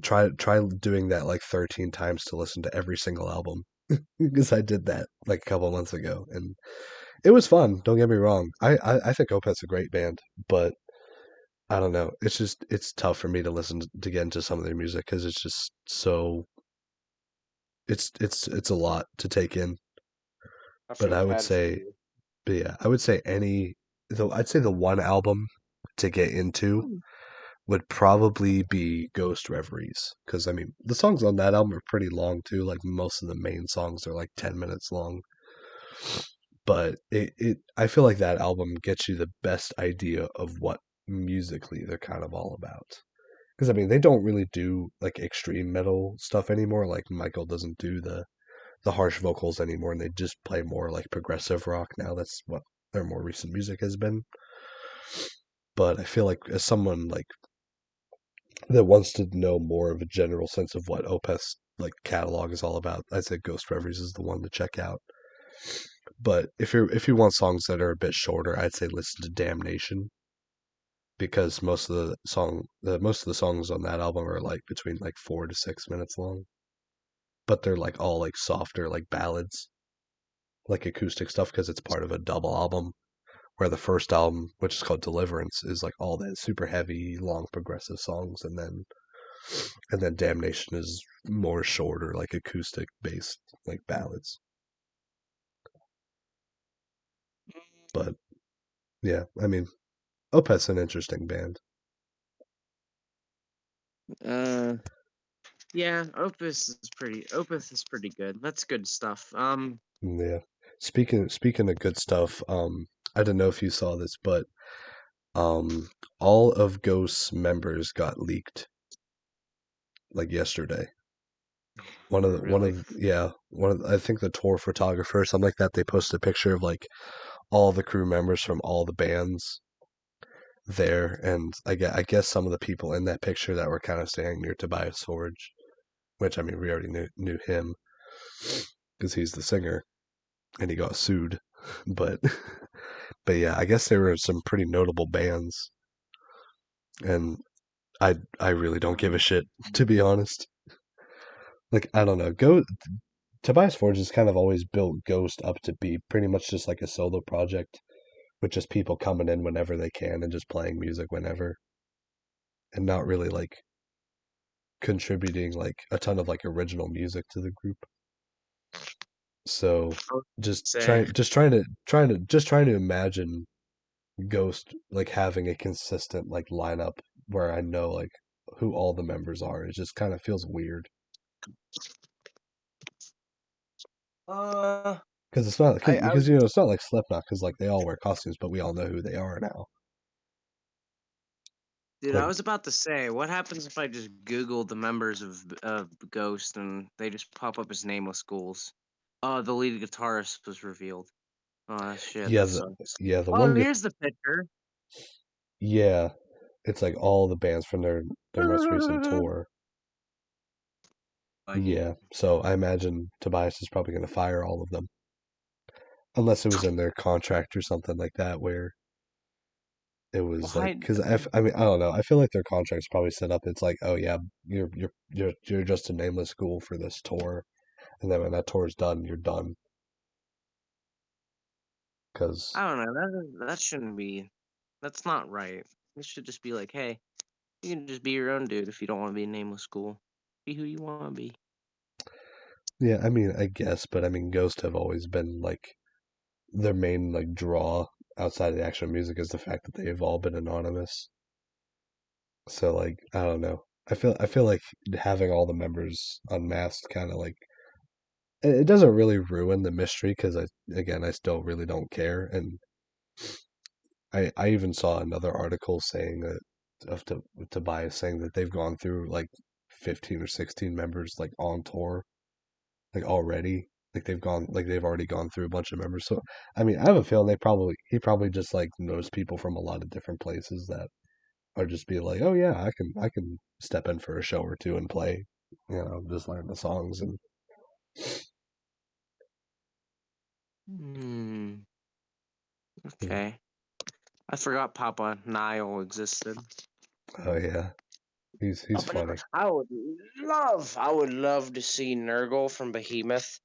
Try doing that like 13 times to listen to every single album, because I did that like a couple months ago, and it was fun. Don't get me wrong. I think Opeth's a great band, but I don't know. It's tough for me to listen to get into some of their music because it's just so it's a lot to take in.
after
But I
the
would
bad few
say,
years.
but yeah, I would say I'd say the one album to get into
Hmm.
would probably be Ghost Reveries. Because, I mean, the songs on that album are pretty long too. Like, most of the main songs are like 10 minutes long. But I feel like that album gets you the best idea of what musically they're kind of all about. Because, I mean, they don't really do like extreme metal stuff anymore. Like, Michael doesn't do the harsh vocals anymore, and they just play more like progressive rock now. That's what their more recent music has been. But I feel like as someone like that wants to know more of a general sense of what Opeth like catalog is all about, I say Ghost Reveries is the one to check out. But if you want songs that are a bit shorter, I'd say listen to Damnation because most of the songs on that album are like between like 4 to 6 minutes long, but they're like all like softer like ballads, like acoustic stuff because it's part of a double album. Where the first album, which is called Deliverance, is like all that super heavy, long progressive songs, and then Damnation is more shorter, like acoustic based, like ballads. But yeah, I mean, Opeth's an interesting band.
Uh, yeah, Opus is pretty good. That's good stuff.
Yeah. Speaking of good stuff, I don't know if you saw this, but um, all of Ghost's members got leaked like yesterday. One
Really?
of yeah, I think the tour photographer or something like that. They posted a picture of like all the crew members from all the bands there, and I guess some of the people in that picture that were kind of standing near Tobias Forge, which I mean we already knew him because he's the singer and he got sued, but but yeah, I guess there were some pretty notable bands, and I really don't give a shit to be honest. Like I don't know, go Tobias Forge has kind of always built Ghost up to be pretty much just like a solo project with just people coming in whenever they can and just playing music whenever and not really like contributing like a ton of like original music to the group. So
I would
just
say.
trying to imagine Ghost like having a consistent like lineup where I know like who all the members are. It just kind of feels weird
Uh,
because it's not
I
because
would,
you know it's not like Slipknot because like they all wear costumes, but we all know who they are now.
dude, I
Like
was about to say, what happens if I just Google the members of Ghost and they just pop up as nameless ghouls? Oh, the lead guitarist was revealed. Oh shit,
yeah,
that sucks.
the
Oh,
one
here's the picture.
yeah, it's like all the bands from their most recent tour.
Like,
Yeah, so I imagine Tobias is probably going to fire all of them unless it was in their contract or something like that where it was like
why?
because I mean I don't know I feel like their contract's probably set up it's like oh yeah you're just a nameless school for this tour and then when that tour is done you're done because
I don't know. That shouldn't be. That's not right. It should just be like, hey, you can just be your own dude if you don't want to be a nameless school. Be who you want to be.
yeah I mean I guess but I mean Ghost have always been like their main like draw outside of the actual music is the fact that they've all been anonymous so like I don't know I feel like having all the members unmasked kind of like it doesn't really ruin the mystery because I still really don't care and I even saw another article saying that of Tobias saying that they've gone through like 15 or 16 members like on tour like already like they've already gone through a bunch of members so I mean I have a feeling he probably just like knows people from a lot of different places that are just be like oh yeah I can step in for a show or two and play you know just learn the songs and
Hmm. Okay. I forgot Papa Nile existed.
oh yeah he's
Papa Nile.
funny
I would love to see Nurgle from Behemoth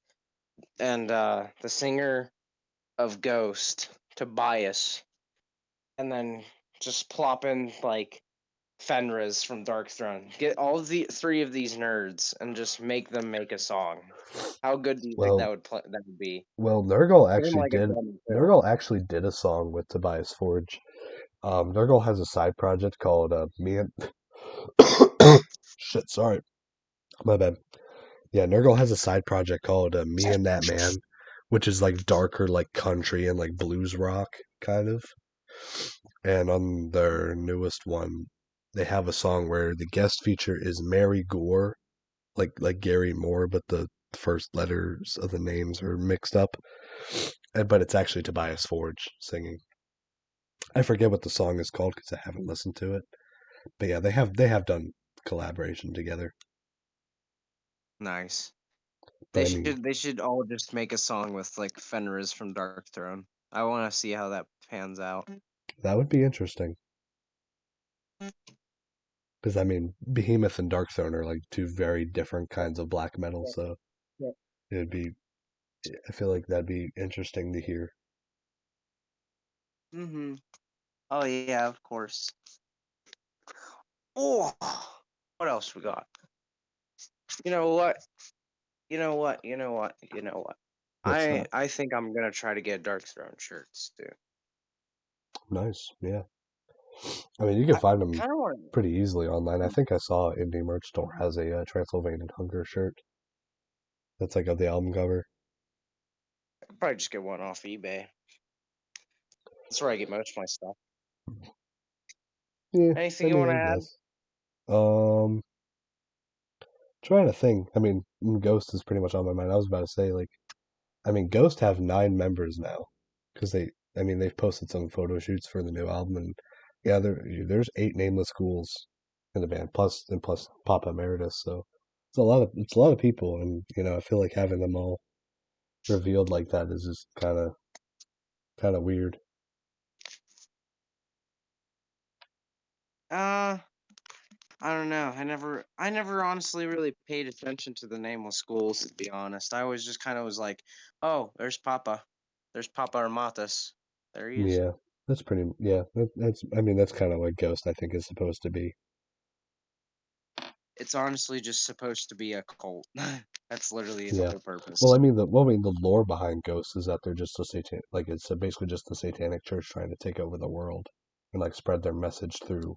and the singer of Ghost, Tobias, and then just plop in like Fenris from Dark Throne. Get all of the three of these nerds and just make them make a song. How good do you think
Well,
that would be? Give them like a drum too.
Nurgle actually did a song with Tobias Forge. Nurgle has a side project called Me and shit. Sorry, my bad. Yeah, Nurgle has a side project called Me and That Man, which is like darker, like country and like blues rock kind of. And on their newest one, they have a song where the guest feature is Mary Gore, like Gary Moore, but the first letters of the names are mixed up. But it's actually Tobias Forge singing. I forget what the song is called because I haven't listened to it. But yeah, they have done collaboration together.
Nice.
But I mean,
They should all just make a song with like Fenris from Dark Throne. I want to see how that pans out.
that would be interesting. Because I mean, Behemoth and Darkthrone are like two very different kinds of black metal,
Yeah.
so
Yeah.
it would be. I feel like that'd be interesting to hear.
Mhm. Oh yeah, of course. Oh, what else we got? You know what? You know what? You know what? You know what?
What's that?
I think I'm gonna try to get Dark Throne shirts too.
Nice, yeah. I mean, you can
I
find them
kind of want.
pretty easily online. I think I saw Indie Merch Store has a Transylvanian Hunger shirt. That's like of the album cover.
I could probably just get one off eBay. That's where I get most of my stuff.
Yeah,
Anything
I
you
mean,
want to
I
add?
guess. Um, Trying to think. I mean, Ghost is pretty much on my mind. I was about to say, like, I mean, Ghost have 9 members now because I mean, they've posted some photo shoots for the new album, and yeah, there's 8 nameless ghouls in the band, plus Papa Emeritus. So it's a lot of people, and I feel like having them all revealed like that is just kind of weird.
Uh, I don't know. I never honestly really paid attention to the nameless schools, to be honest. I always just kind of was like, oh, there's Papa Armatus. There he is.
Yeah, yeah. That's I mean, that's kind of what Ghost I think is supposed to be.
It's honestly just supposed to be a cult. That's literally the
Yeah.
whole
Well,
purpose.
I mean, the lore behind Ghosts is that they're just a like it's basically just the Satanic Church trying to take over the world and like spread their message through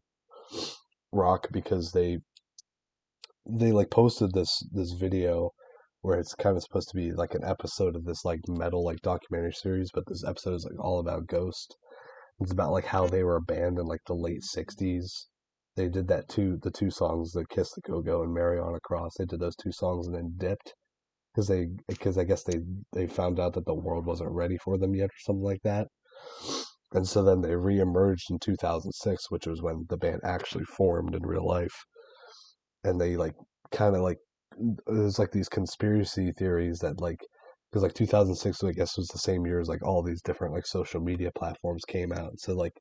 rock because they like posted this video where it's kind of supposed to be like an episode of this like metal like documentary series, but this episode is like all about Ghost. It's about like how they were a band in like the late '60s. They did the two songs, the Kiss the Go Go and Mariana Cross. They did those two songs and then dipped because I guess they found out that the world wasn't ready for them yet or something like that. And so then they reemerged in 2006, which was when the band actually formed in real life. And they like kind of like there's like these conspiracy theories that like because like 2006 I guess was the same year as like all these different like social media platforms came out. So like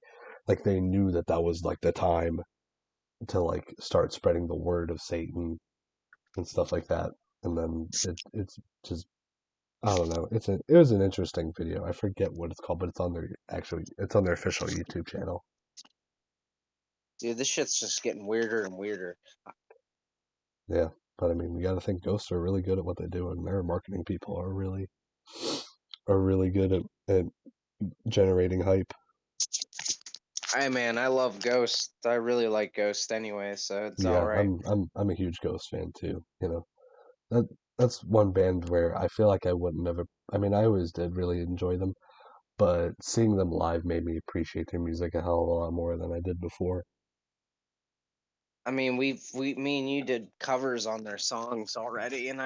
they knew that that was like the time to like start spreading the word of Satan and stuff like that. And then it's just I don't know. It was an interesting video. I forget what it's called, but it's on their official YouTube channel.
Dude, this shit's just getting weirder and weirder.
Yeah, but I mean, you got to think Ghosts are really good at what they do, and their marketing people are really good at generating hype.
Hey man, I love Ghost. I really like Ghost anyway, so it's all
Yeah,
right.
I'm a huge Ghost fan too. That that's one band where I feel like I wouldn't ever. I mean, I always did really enjoy them, but seeing them live made me appreciate their music a hell of a lot more than I did before.
I mean, me and you did covers on their songs already, and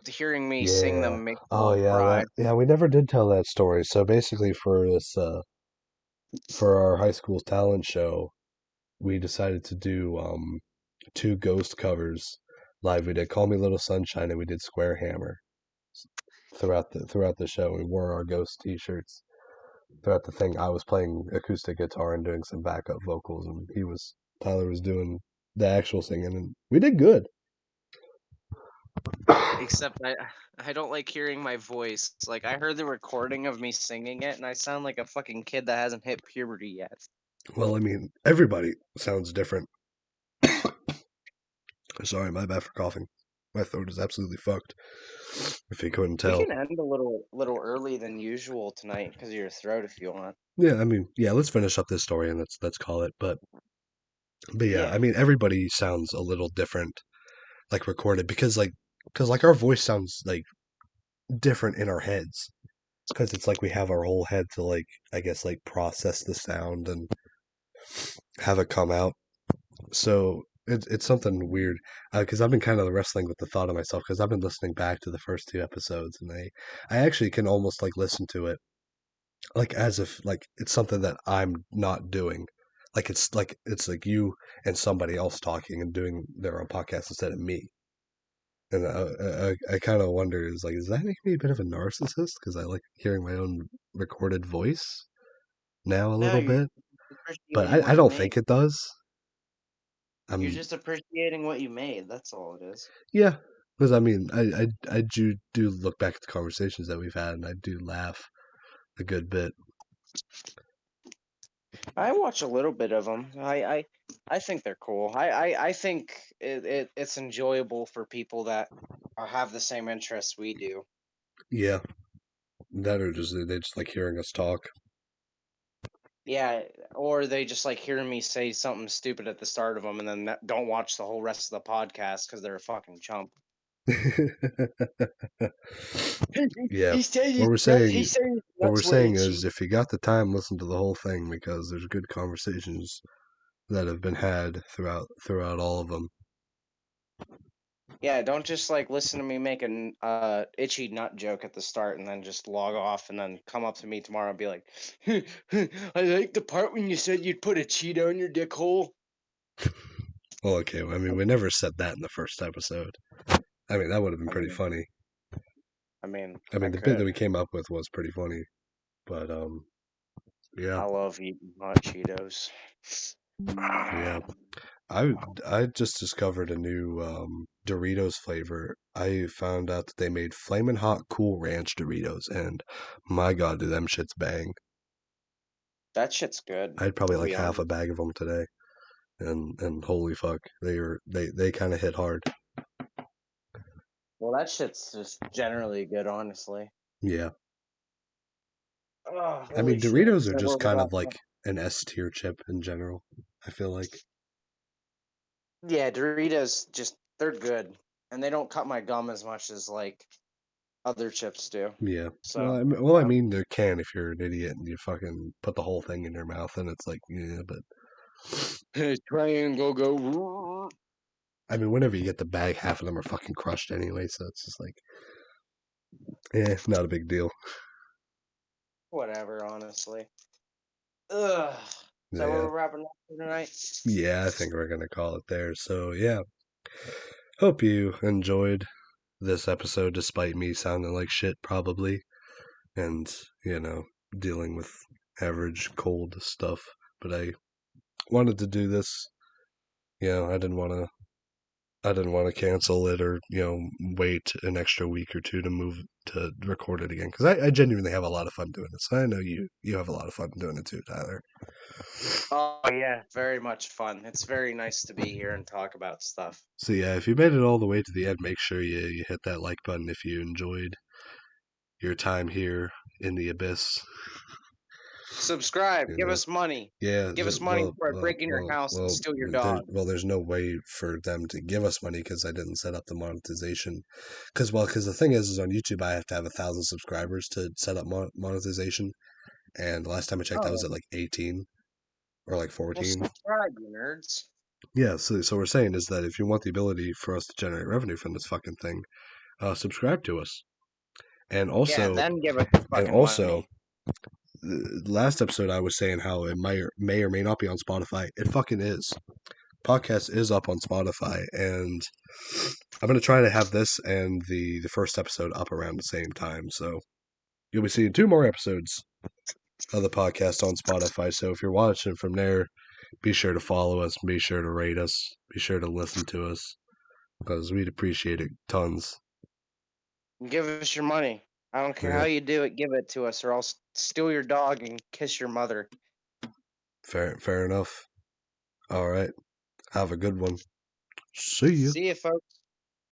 hearing me sing
Yeah.
them makes me
Oh
want to
yeah,
cry.
we never did tell that story. So basically for our high school talent show, we decided to do 2 Ghost covers live. We did Call Me Little Sunshine and we did Square Hammer throughout the show. We wore our Ghost t-shirts throughout the thing. I was playing acoustic guitar and doing some backup vocals and Tyler was doing the actual singing and we did good.
Except I don't like hearing my voice. Like I heard the recording of me singing it, and I sound like a fucking kid that hasn't hit puberty yet.
Well, I mean, everybody sounds different. Sorry, my bad for coughing. My throat is absolutely fucked. If you couldn't
We
tell.
can end a little early than usual tonight because of your throat if you want.
Yeah, I mean, yeah. Let's finish up this story and let's call it. But yeah,
Yeah.
I mean, everybody sounds a little different, like recorded, because like our voice sounds like different in our heads, because it's like we have our whole head to like, I guess, like process the sound and have it come out. So it's something weird, because I've been kind of wrestling with the thought of myself, because I've been listening back to the first two episodes, and I actually can almost like listen to it like as if like it's something that I'm not doing. Like it's like you and somebody else talking and doing their own podcast instead of me. And I kind of wonder, does that make me a bit of a narcissist? Because I like hearing my own recorded voice now a
No,
little
you're
bit, but
appreciating
I
what you
don't
made.
think it does.
You're
I'm
just appreciating what you made. That's all it is.
Yeah, because I mean, I do look back at the conversations that we've had, and I do laugh a good bit.
I watch a little bit of them. I think they're cool. I think it's enjoyable for people that have the same interests we do.
Yeah, that or just they just like hearing us talk.
Yeah, or they just like hearing me say something stupid at the start of them, and then don't watch the whole rest of the podcast because they're a fucking chump.
Yeah,
He said
what
he's
we're
nuts. He
saying
said his
what we're
nuts were
saying is,
itchy.
if you got the time, listen to the whole thing, because there's good conversations that have been had throughout all of them.
Yeah, don't just like listen to me make an itchy nut joke at the start and then just log off and then come up to me tomorrow and be like, I like the part when you said you'd put a Cheeto in your dick hole.
Well, okay, I mean, we never said that in the first episode. I mean, that would have been
I
pretty
mean,
funny.
I
I mean,
I
the bit that
could.
we came up with was pretty funny, but yeah,
I love eating hot Cheetos.
yeah. I I just discovered a new Doritos flavor. I found out that they made Flamin' Hot Cool Ranch Doritos, and my God, do them shits bang!
That shit's good,
I had probably
to
like
be
half a
honest.
bag of them today, and holy fuck, they kind of hit hard.
Well, that shit's just generally good, honestly.
Yeah,
Oh,
I
holy
mean
shit.
Doritos are
So
just
where we
kind of
got
like
from?
an S tier chip in general. I feel like.
Yeah, Doritos just they're good. And they don't cut my gum as much as like other chips do.
Yeah.
So
Well, I
I'm
mean, they can if you're an idiot and you fucking put the whole thing in your mouth, and it's like, yeah, but
triangle go.
I mean, whenever you get the bag, half of them are fucking crushed anyway, so it's just like, not a big deal.
Whatever, honestly. Ugh. So
Yeah.
we're wrapping up for tonight.
Yeah, I think we're gonna call it there. So yeah, hope you enjoyed this episode, despite me sounding like shit probably, and dealing with average cold stuff. But I wanted to do this. I didn't want to. I didn't want to cancel it or wait an extra week or two to move to record it again, because I genuinely have a lot of fun doing this. I know you have a lot of fun doing it too, Tyler.
Oh yeah, very much fun. It's very nice to be here and talk about stuff.
So yeah, if you made it all the way to the end, make sure you hit that like button if you enjoyed your time here in the abyss.
Subscribe.
You
Give
know,
us money.
yeah.
Give us money before I break in your house and steal your dog.
Well, there's no way for them to give us money because I didn't set up the monetization. Because the thing is on YouTube I have to have 1,000 subscribers to set up monetization, and the last time I checked, I was
Oh,
at like 18 or like
well,
14.
subscribe, you nerds.
Yeah, so we're saying is that if you want the ability for us to generate revenue from this fucking thing, subscribe to us. And
Yeah,
also,
then give us your
and
fucking
also,
money.
the last episode I was saying how it may or may not be on Spotify. It fucking is. Podcast is up on Spotify, and I'm gonna try to have this and the first episode up around the same time. So you'll be seeing 2 more episodes of the podcast on Spotify. So if you're watching from there, be sure to follow us, be sure to rate us, be sure to listen to us, because we'd appreciate it tons.
Give us your money. I don't care how
Yeah,
you do it. Give it to us, or I'll steal your dog and kiss your mother.
fair enough. All right, have a good one. See ya.
See you, folks.